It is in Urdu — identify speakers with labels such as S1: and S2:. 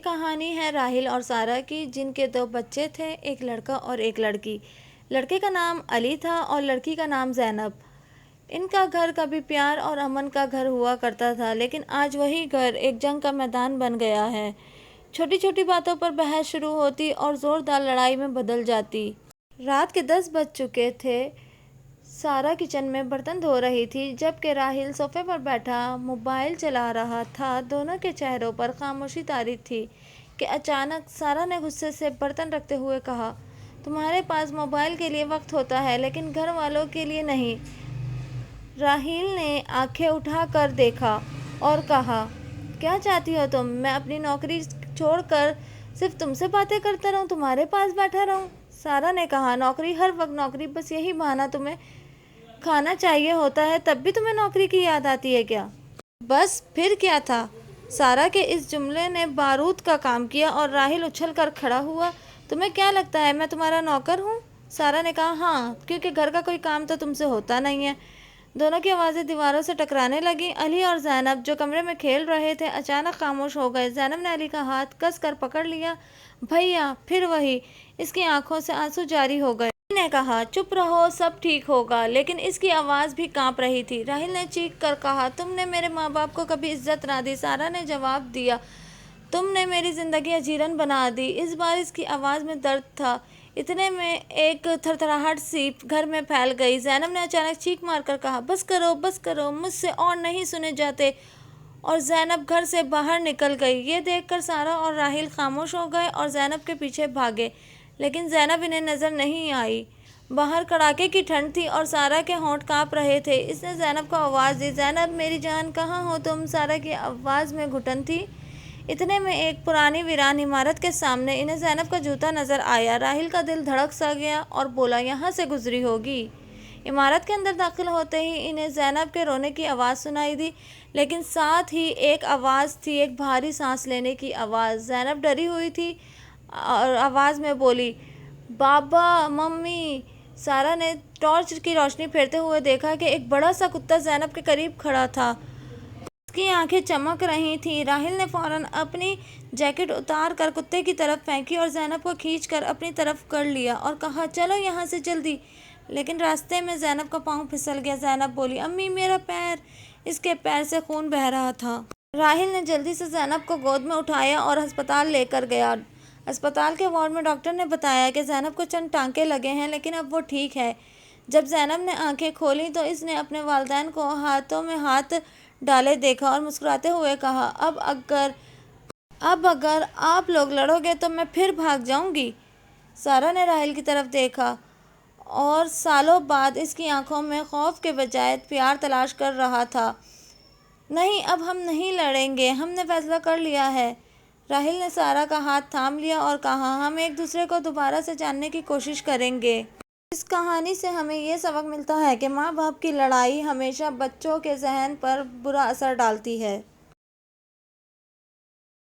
S1: کہانی ہے راحیل اور سارہ کی، جن کے 2 بچے تھے، ایک لڑکا اور ایک لڑکی۔ لڑکے کا نام علی تھا اور لڑکی کا نام زینب۔ ان کا گھر کبھی پیار اور امن کا گھر ہوا کرتا تھا، لیکن آج وہی گھر ایک جنگ کا میدان بن گیا ہے۔ چھوٹی چھوٹی باتوں پر بحث شروع ہوتی اور زوردار لڑائی میں بدل جاتی۔ رات کے 10 بج چکے تھے۔ سارہ کچن میں برتن دھو رہی تھی، جبکہ راحیل صوفے پر بیٹھا موبائل چلا رہا تھا۔ دونوں کے چہروں پر خاموشی طاری تھی کہ اچانک سارہ نے غصے سے برتن رکھتے ہوئے کہا، "تمہارے پاس موبائل کے لیے وقت ہوتا ہے لیکن گھر والوں کے لیے نہیں۔" راحیل نے آنکھیں اٹھا کر دیکھا اور کہا، "کیا چاہتی ہو تم؟ میں اپنی نوکری چھوڑ کر صرف تم سے باتیں کرتا رہوں، تمہارے پاس بیٹھا رہوں؟" سارہ نے کہا، "نوکری، ہر وقت نوکری، بس یہی بہانہ، تمہیں کھانا چاہیے ہوتا ہے تب بھی تمہیں نوکری کی یاد آتی ہے کیا؟ بس پھر کیا تھا؟" سارہ کے اس جملے نے بارود کا کام کیا اور راحیل اچھل کر کھڑا ہوا۔ "تمہیں کیا لگتا ہے میں تمہارا نوکر ہوں؟" سارہ نے کہا، "ہاں، کیونکہ گھر کا کوئی کام تو تم سے ہوتا نہیں ہے۔" دونوں کی آوازیں دیواروں سے ٹکرانے لگیں۔ علی اور زینب، جو کمرے میں کھیل رہے تھے، اچانک خاموش ہو گئے۔ زینب نے علی کا ہاتھ کس کر پکڑ لیا۔ "بھیا۔" پھر وہی۔ اس کی آنکھوں سے آنسو جاری ہو گئے۔ علی نے کہا، "چپ رہو، سب ٹھیک ہوگا۔" لیکن اس کی آواز بھی کانپ رہی تھی۔ راحیل نے چیخ کر کہا، "تم نے میرے ماں باپ کو کبھی عزت نہ دی۔" سارہ نے جواب دیا، "تم نے میری زندگی اجیرن بنا دی۔" اس بار اس کی آواز میں درد تھا۔ اتنے میں ایک تھرتھراہٹ سی گھر میں پھیل گئی۔ زینب نے اچانک چیخ مار کر کہا، "بس کرو، بس کرو، مجھ سے اور نہیں سنے جاتے۔" اور زینب گھر سے باہر نکل گئی۔ یہ دیکھ کر سارہ اور راحیل خاموش ہو گئے اور زینب کے پیچھے بھاگے، لیکن زینب انہیں نظر نہیں آئی۔ باہر کڑاکے کی ٹھنڈ تھی اور سارہ کے ہونٹ کانپ رہے تھے۔ اس نے زینب کو آواز دی، "زینب میری جان، کہاں ہو تم؟" سارہ کی آواز میں گھٹن تھی۔ اتنے میں ایک پرانی ویران عمارت کے سامنے انہیں زینب کا جوتا نظر آیا۔ راحیل کا دل دھڑک سا گیا اور بولا، "یہاں سے گزری ہوگی۔" عمارت کے اندر داخل ہوتے ہی انہیں زینب کے رونے کی آواز سنائی دی، لیکن ساتھ ہی ایک آواز تھی، ایک بھاری سانس لینے کی آواز۔ زینب ڈری ہوئی تھی اور آواز میں بولی، "بابا، ممی۔" سارہ نے ٹارچ کی روشنی پھیرتے ہوئے دیکھا کہ ایک بڑا سا کتا زینب کے قریب کھڑا تھا۔ اس کی آنکھیں چمک رہی تھیں۔ راحیل نے فوراً اپنی جیکٹ اتار کر کتے کی طرف پھینکی اور زینب کو کھینچ کر اپنی طرف کر لیا اور کہا، "چلو یہاں سے جلدی۔" لیکن راستے میں زینب کا پاؤں پھسل گیا۔ زینب بولی، "امی، میرا پیر۔" اس کے پیر سے خون بہہ رہا تھا۔ راحیل نے جلدی سے زینب کو گود میں اٹھایا اور ہسپتال لے کر گیا۔ ہسپتال کے وارڈ میں ڈاکٹر نے بتایا کہ زینب کو چند ٹانکے لگے ہیں، لیکن اب وہ ٹھیک ہے۔ جب زینب نے آنکھیں کھولیں تو اس نے اپنے والدین کو ہاتھوں میں ہاتھ ڈالے دیکھا اور مسکراتے ہوئے کہا، اب اگر آپ لوگ لڑو گے تو میں پھر بھاگ جاؤں گی۔ سارہ نے راحیل کی طرف دیکھا اور سالوں بعد اس کی آنکھوں میں خوف کے بجائے پیار تلاش کر رہا تھا۔ "نہیں، اب ہم نہیں لڑیں گے، ہم نے فیصلہ کر لیا ہے۔" راحیل نے سارہ کا ہاتھ تھام لیا اور کہا، "ہم ایک دوسرے کو دوبارہ سے جاننے کی کوشش کریں گے۔" اس کہانی سے ہمیں یہ سبق ملتا ہے کہ ماں باپ کی لڑائی ہمیشہ بچوں کے ذہن پر برا اثر ڈالتی ہے۔